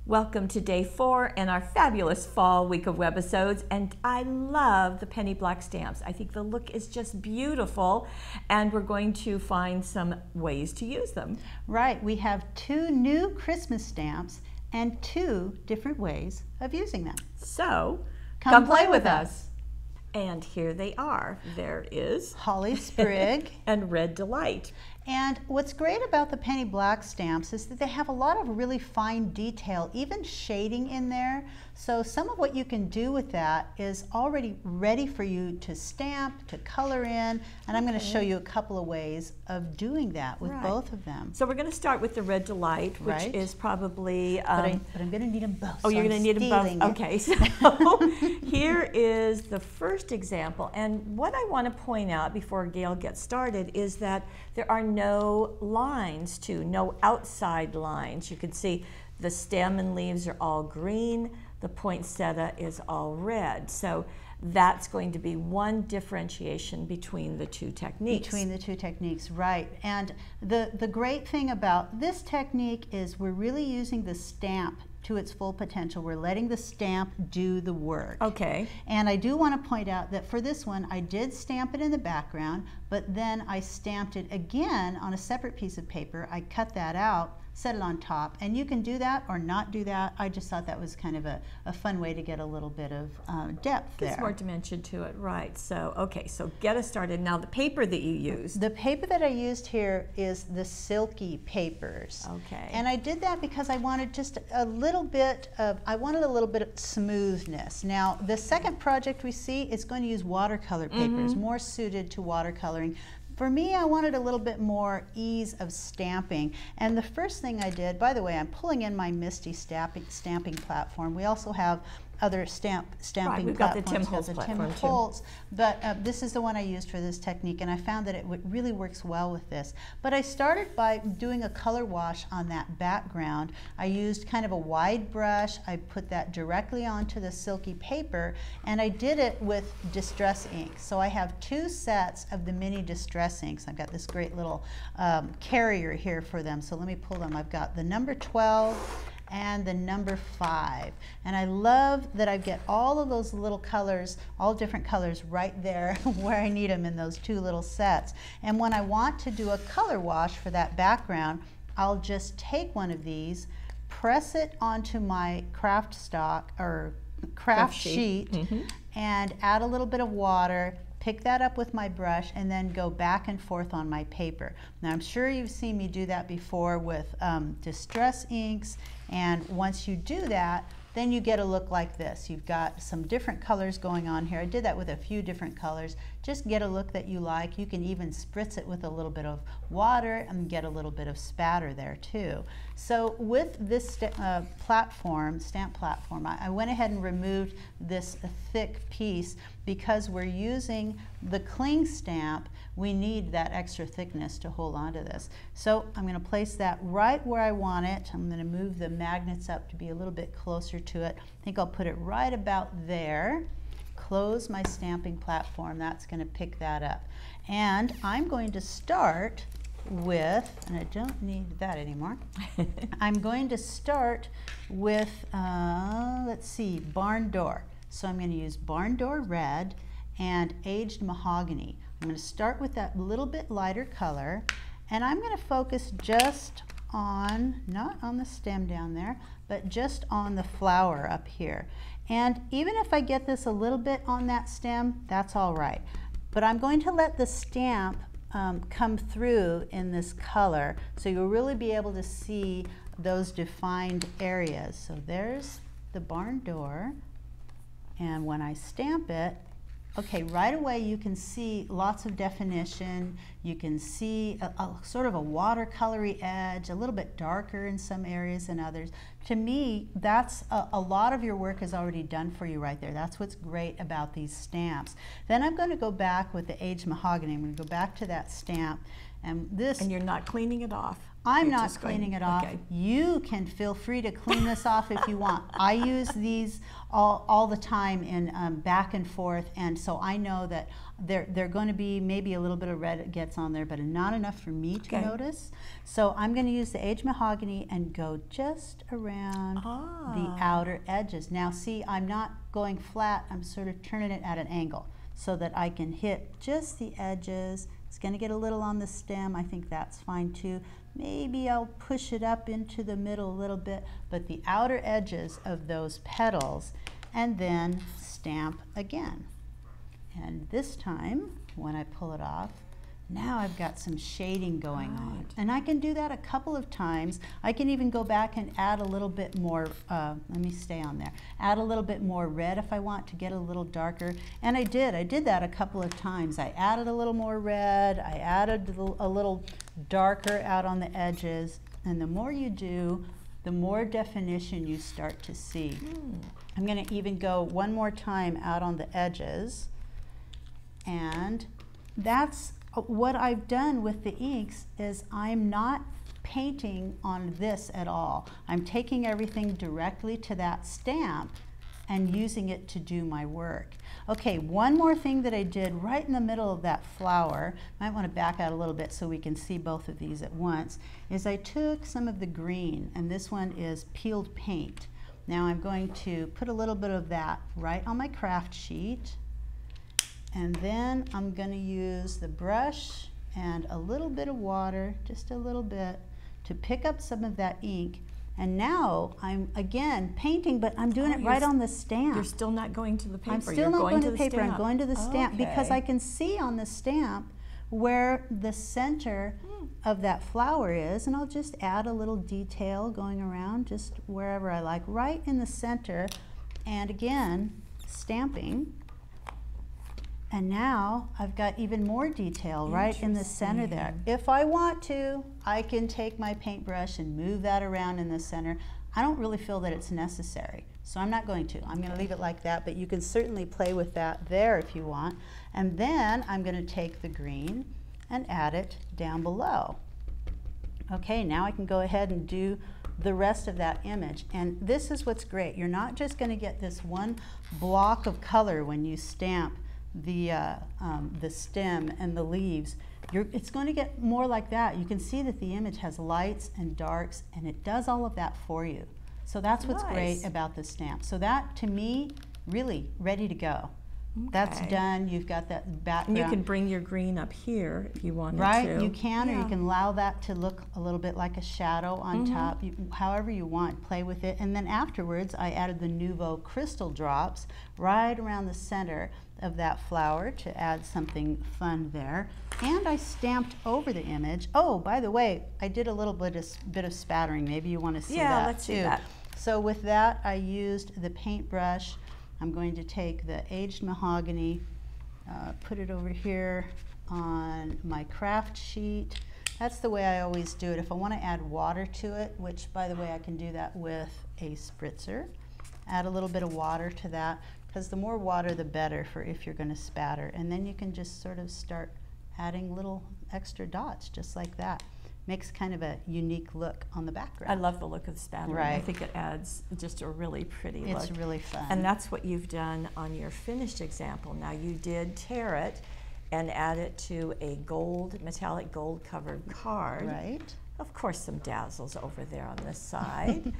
Welcome to day 4 in our fabulous fall week of webisodes, and I love the penny black stamps. I think the look is just beautiful, and we're going to find some ways to use them. Right, we have 2 new Christmas stamps and 2 different ways of using them. So, come play with us. And here they are. There is Holly Sprig and Red Delight. And what's great about the penny black stamps is that they have a lot of really fine detail, even shading in there. So some of what you can do with that is already ready for you to stamp, to color in, and I'm going to show you a couple of ways of doing that with both of them. So we're going to start with the Red Delight, which is probably... but I'm going to need them both. Oh, so you're going to need them both? It. Okay, so here is the first example, and what I want to point out before Gail gets started is that there are no lines no outside lines. You can see the stem and leaves are all green, the poinsettia is all red. So that's going to be one differentiation between the two techniques. Between the two techniques, right. And the great thing about this technique is we're really using the stamp to its full potential. We're letting the stamp do the work. Okay. And I do want to point out that for this one, I did stamp it in the background, but then I stamped it again on a separate piece of paper. I cut that out, set it on top, and you can do that or not do that. I just thought that was kind of a fun way to get a little bit of depth there. There's more dimension to it, right. So, okay, so get us started. Now, the paper that you used. The paper that I used here is the silky papers. Okay. And I did that because I wanted just a little bit of smoothness. Now, the second project we see is going to use watercolor papers, more suited to watercoloring. For me, I wanted a little bit more ease of stamping. And the first thing I did, by the way, I'm pulling in my Misty stamping platform. We also have other stamping we've got platforms. The Tim Holtz platform Tim Holtz, but this is the one I used for this technique, and I found that it really works well with this. But I started by doing a color wash on that background. I used kind of a wide brush. I put that directly onto the silky paper, and I did it with distress ink. So I have 2 sets of the mini distress inks. I've got this great little carrier here for them. So let me pull them. I've got the number 12 and the number 5. And I love that I get all of those little colors, all different colors right there where I need them in those 2 little sets. And when I want to do a color wash for that background, I'll just take one of these, press it onto my craft stock or craft sheet, and add a little bit of water, pick that up with my brush, and then go back and forth on my paper. Now, I'm sure you've seen me do that before with distress inks, and once you do that, then you get a look like this. You've got some different colors going on here. I did that with a few different colors. Just get a look that you like. You can even spritz it with a little bit of water and get a little bit of spatter there too. So with this stamp platform, I went ahead and removed this thick piece because we're using the cling stamp. We need that extra thickness to hold on to this. So I'm going to place that right where I want it. I'm going to move the magnets up to be a little bit closer to it. I think I'll put it right about there. Close my stamping platform. That's going to pick that up. And I'm going to start with, and I don't need that anymore, I'm going to start with, let's see, barn door. So I'm going to use barn door red and aged mahogany. I'm going to start with that little bit lighter color, and I'm going to focus just on, not on the stem down there, but just on the flower up here. And even if I get this a little bit on that stem, that's all right. But I'm going to let the stamp come through in this color, so you'll really be able to see those defined areas. So there's the barn door, and when I stamp it, okay, right away you can see lots of definition. You can see a sort of a watercolory edge, a little bit darker in some areas than others. To me, that's a lot of your work is already done for you right there. That's what's great about these stamps. Then I'm going to go back with the aged mahogany. I'm going to go back to that stamp, And this, And you're not cleaning it off. I'm You're not just going- cleaning it off. Okay. You can feel free to clean this off if you want. I use these all the time in back and forth, and so I know that they're going to be maybe a little bit of red gets on there, but not enough for me to notice. So I'm going to use the aged mahogany and go just around the outer edges. Now see, I'm not going flat, I'm sort of turning it at an angle so that I can hit just the edges. It's going to get a little on the stem. I think that's fine too. Maybe I'll push it up into the middle a little bit, but the outer edges of those petals, and then stamp again. And this time, when I pull it off, now I've got some shading going on. And I can do that a couple of times. I can even go back and add a little bit more, let me stay on there, add a little bit more red if I want to get a little darker. And I did that a couple of times. I added a little more red, I added a little darker out on the edges, and the more you do, the more definition you start to see. I'm going to even go one more time out on the edges, and that's what I've done with the inks. Is I'm not painting on this at all. I'm taking everything directly to that stamp and using it to do my work. Okay, one more thing that I did right in the middle of that flower, might want to back out a little bit so we can see both of these at once, is I took some of the green, and this one is peeled paint. Now I'm going to put a little bit of that right on my craft sheet, and then I'm going to use the brush and a little bit of water, just a little bit, to pick up some of that ink. And now I'm again painting, but I'm doing it right on the stamp. You're still not going to the paper. I'm still not going to the paper. I'm going to the stamp Okay. because I can see on the stamp where the center of that flower is, and I'll just add a little detail going around just wherever I like, right in the center, and again stamping. And now I've got even more detail right in the center there. If I want to, I can take my paintbrush and move that around in the center. I don't really feel that it's necessary, so I'm not going to. I'm going to leave it like that, but you can certainly play with that there if you want. And then I'm going to take the green and add it down below. Okay, now I can go ahead and do the rest of that image. And this is what's great. You're not just going to get this one block of color when you stamp the stem and the leaves. It's going to get more like that. You can see that the image has lights and darks, and it does all of that for you. So that's what's great about the stamp. So that, to me, really ready to go. Okay. That's done. You've got that background. And you can bring your green up here if you wanted to. Right, you can, or you can allow that to look a little bit like a shadow on top, however you want, play with it. And then afterwards, I added the Nouveau crystal drops right around the center of that flower to add something fun there. And I stamped over the image. Oh, by the way, I did a little bit of spattering. Maybe you want to see that too. Yeah, let's do that. So with that, I used the paintbrush. I'm going to take the aged mahogany, put it over here on my craft sheet. That's the way I always do it. If I want to add water to it, which by the way I can do that with a spritzer, add a little bit of water to that, because the more water the better for if you're going to spatter. And then you can just sort of start adding little extra dots just like that. Makes kind of a unique look on the background. I love the look of the spattering. Right. I think it adds just a really pretty look. It's really fun. And that's what you've done on your finished example. Now you did tear it and add it to a gold, metallic gold covered card. Right. Of course, some dazzles over there on this side.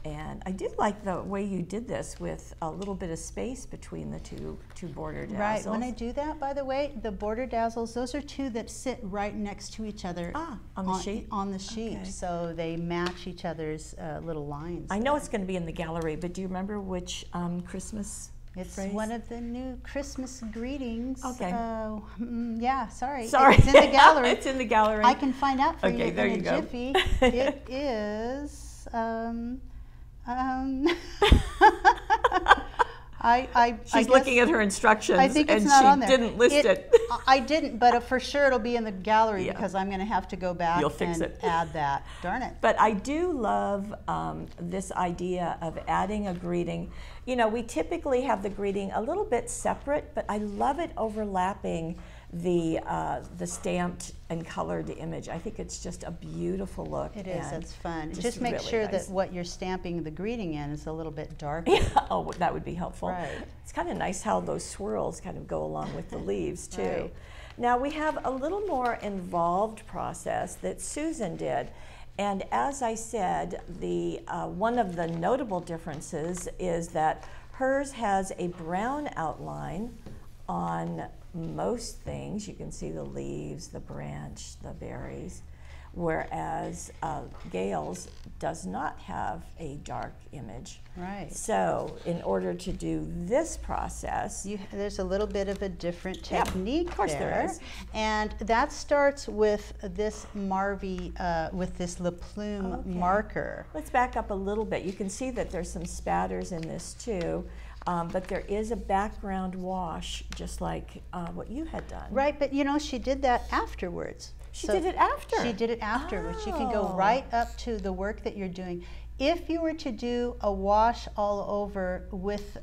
And I did like the way you did this with a little bit of space between the two border dazzles. Right, when I do that, by the way, the border dazzles, those are two that sit right next to each other on the sheet? On the sheet, Okay. so they match each other's little lines. I know it's going to be in the gallery, but do you remember which Christmas It's phrase? one of the new Christmas greetings. Okay. Yeah, sorry. Sorry. It's in the gallery. It's in the gallery. I can find out for Okay, you there in you a go. jiffy. It is, She's looking at her instructions I think it's and not she on there. didn't list it. I didn't, but for sure it'll be in the gallery Yeah. because I'm going to have to go back You'll fix and it. add that. Darn it. But I do love this idea of adding a greeting. You know, we typically have the greeting a little bit separate, but I love it overlapping the stamped and colored image. I think it's just a beautiful look. It is, it's fun. Just make really sure nice. that what you're stamping the greeting in is a little bit darker. Yeah. Oh, that would be helpful. Right. It's kind of nice how those swirls kind of go along with the leaves too. Right. Now we have a little more involved process that Susan did. And as I said, one of the notable differences is that hers has a brown outline on most things. You can see the leaves, the branch, the berries, whereas Gail's does not have a dark image. Right. So in order to do this process, There's a little bit of a different technique of course there is. And that starts with this Marvy, with this Le Plume marker. Let's back up a little bit. You can see that there's some spatters in this too. But there is a background wash, just like what you had done. Right, but you know, she did that afterwards. She did it after? She did it afterwards. You can go Oh. right up to the work that you're doing. If you were to do a wash all over with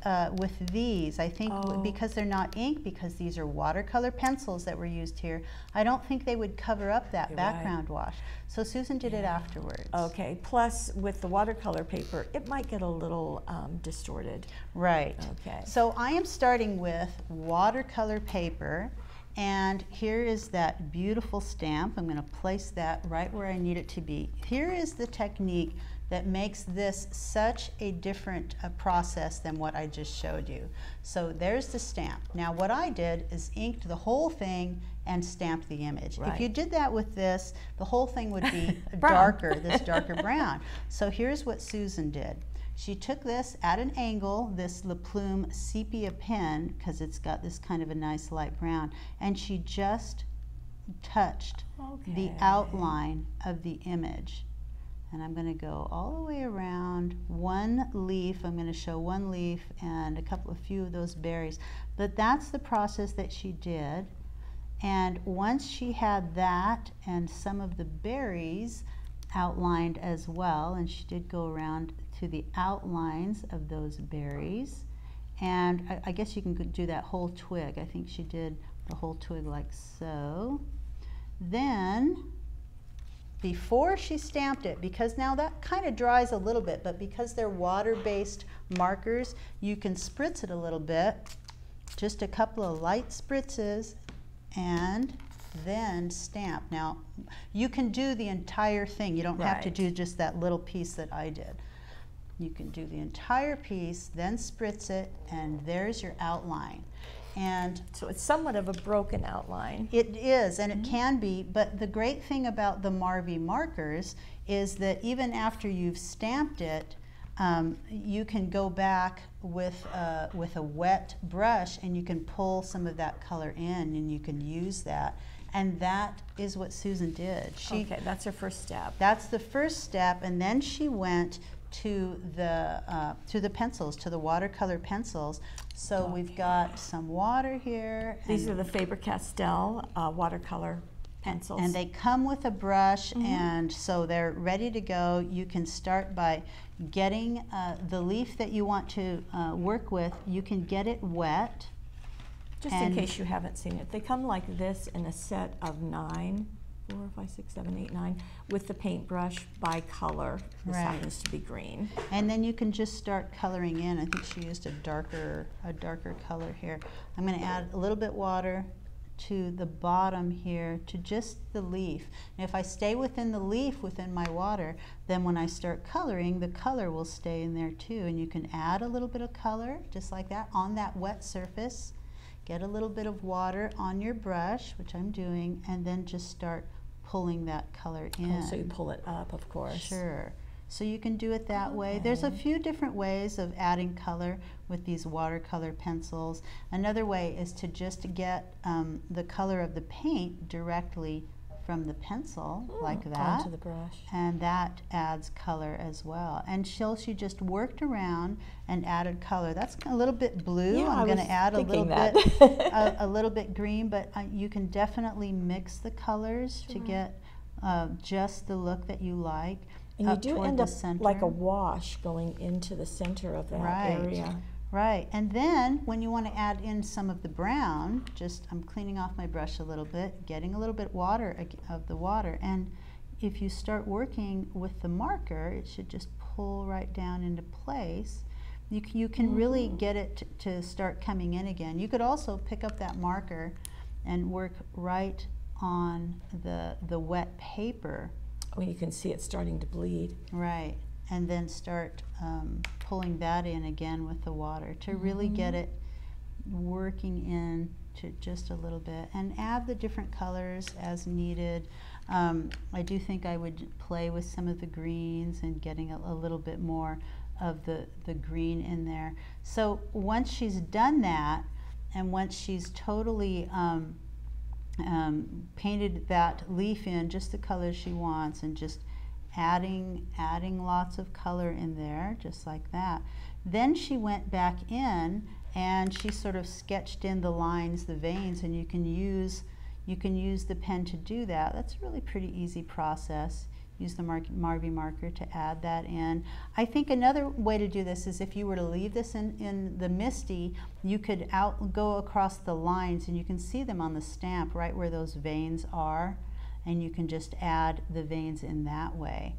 these, I think because they're not ink, because these are watercolor pencils that were used here, I don't think they would cover up that background wash. So Susan did it afterwards. Okay, plus with the watercolor paper, it might get a little distorted. Right. Okay. So I am starting with watercolor paper, and here is that beautiful stamp. I'm going to place that right where I need it to be. Here is the technique that makes this such a different process than what I just showed you. So there's the stamp. Now what I did is inked the whole thing and stamped the image. Right. If you did that with this, the whole thing would be darker, this darker brown. So here's what Susan did. She took this at an angle, this Le Plume sepia pen, because it's got this kind of a nice light brown, and she just touched the outline of the image. And I'm going to go all the way around one leaf. I'm going to show one leaf and a few of those berries. But that's the process that she did. And once she had that and some of the berries outlined as well, and she did go around to the outlines of those berries. And I guess you can do that whole twig. I think she did the whole twig like so. Then, before she stamped it, because now that kind of dries a little bit, but because they're water-based markers, you can spritz it a little bit, just a couple of light spritzes, and then stamp. Now, you can do the entire thing. You don't have to do just that little piece that I did. You can do the entire piece, then spritz it, and there's your outline. And so it's somewhat of a broken outline. It is, and it can be, but the great thing about the Marvy markers is that even after you've stamped it, you can go back with a wet brush and you can pull some of that color in and you can use that. And that is what Susan did. Okay, that's her first step. That's the first step, and then she went to the pencils, to the watercolor pencils. So we've got some water here. These are the Faber-Castell watercolor pencils. And they come with a brush, and so they're ready to go. You can start by getting the leaf that you want to work with. You can get it wet. Just in case you haven't seen it, they come like this in a set of 9. 4, 5, 6, 7, 8, 9, with the paintbrush by color. This happens to be green. And then you can just start coloring in. I think she used a darker color here. I'm going to add a little bit water to the bottom here, to just the leaf. And if I stay within the leaf, within my water, then when I start coloring, the color will stay in there too. And you can add a little bit of color, just like that, on that wet surface. Get a little bit of water on your brush, which I'm doing, and then just start pulling that color in. Oh, so you pull it up, of course. Sure. So you can do it that way. There's a few different ways of adding color with these watercolor pencils. Another way is to just get the color of the paint directly from the pencil, like that, onto the brush. And that adds color as well. And she just worked around and added color. That's a little bit blue. Yeah, I'm going to add a little bit green, but you can definitely mix the colors to get just the look that you like. And you do end up like a wash going into the center of that area. Right, and then when you want to add in some of the brown, I'm cleaning off my brush a little bit, getting a little bit of the water, and if you start working with the marker, it should just pull right down into place. You can really get it to start coming in again. You could also pick up that marker and work right on the wet paper. Oh, you can see it starting to bleed. Right, and then start pulling that in again with the water to really get it working in to just a little bit, and add the different colors as needed. I do think I would play with some of the greens and getting a little bit more of the green in there. So once she's done that, and once she's totally painted that leaf in just the colors she wants, and just adding lots of color in there, just like that, then she went back in and she sort of sketched in the lines, the veins, and you can use the pen to do that. That's a really pretty easy process. Use the Marby marker to add that in. I think another way to do this is if you were to leave this in the Misty, you could go across the lines, and you can see them on the stamp right where those veins are, and you can just add the veins in that way,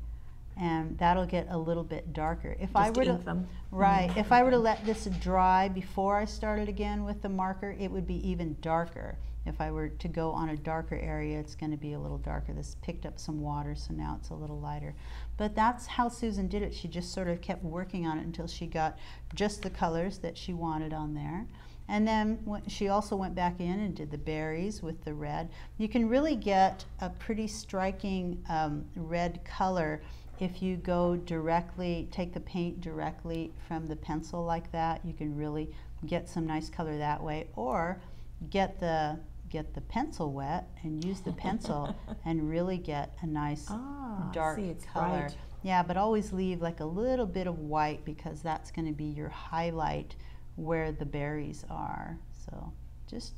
and that'll get a little bit darker. If I were to if I were to let this dry before I started again with the marker, it would be even darker. If I were to go on a darker area, it's going to be a little darker. This picked up some water, so now it's a little lighter. But that's how Susan did it. She just sort of kept working on it until she got just the colors that she wanted on there. And then she also went back in and did the berries with the red. You can really get a pretty striking red color if you go directly, take the paint directly from the pencil like that. You can really get some nice color that way, or get the pencil wet and use the pencil and really get a nice dark color. Bright. Yeah, but always leave like a little bit of white, because that's going to be your highlight where the berries are.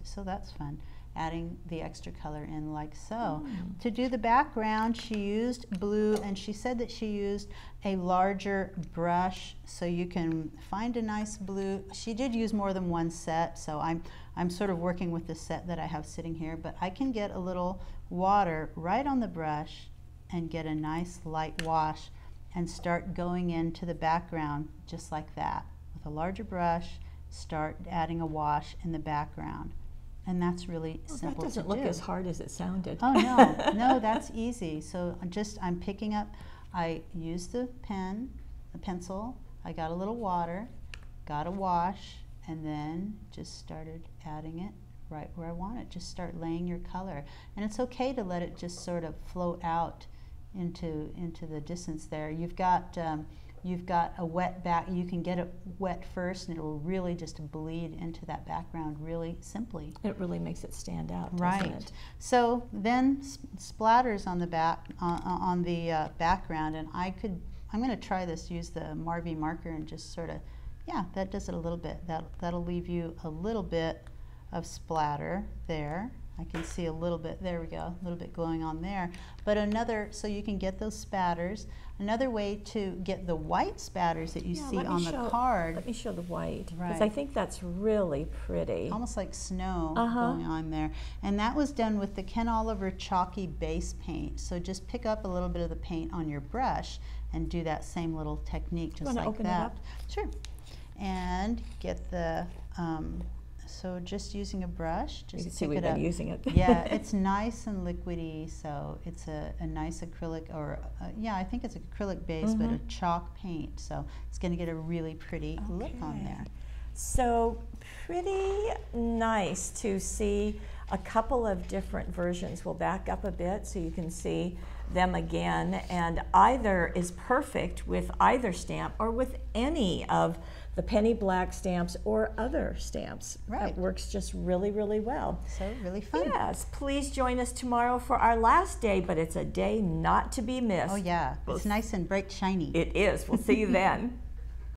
So that's fun, adding the extra color in like so. To do the background, she used blue, and she said that she used a larger brush, so you can find a nice blue. She did use more than one set, so I'm sort of working with the set that I have sitting here, but I can get a little water right on the brush and get a nice light wash and start going into the background just like that. With a larger brush, start adding a wash in the background. And that's really simple to do. That doesn't look as hard as it sounded. Oh no, no, that's easy. So I'm picking up, I used the pen, the pencil, I got a little water, got a wash, and then just started adding it right where I want it. Just start laying your color. And it's okay to let it just sort of float out into the distance there. You've got a wet back, you can get it wet first, and it will really just bleed into that background really simply. It really makes it stand out, doesn't right. it? So then splatters on the back, on the background, and I'm going to try this, use the Marby marker and just sort of, yeah, that does it a little bit. That'll leave you a little bit of splatter there. I can see a little bit, there we go, a little bit going on there. But so you can get those spatters. Another way to get the white spatters that you see on the card. Let me show the white, because right. I think that's really pretty. Almost like snow going on there. And that was done with the Ken Oliver Chalky Base Paint. So just pick up a little bit of the paint on your brush and do that same little technique just like open that. It up? Sure. And get the, so just using a brush, just see pick we've it been up. using it. Yeah, it's nice and liquidy, so it's a nice acrylic, or yeah, I think it's acrylic base, but a chalk paint, so it's going to get a really pretty look on there. So pretty nice to see a couple of different versions. We'll back up a bit so you can see them again, and either is perfect with either stamp or with any of the penny black stamps or other stamps. Right. That works just really, really well. So really fun. Yes, please join us tomorrow for our last day, but it's a day not to be missed. Oh yeah, it's nice and bright shiny. It is. We'll see you then.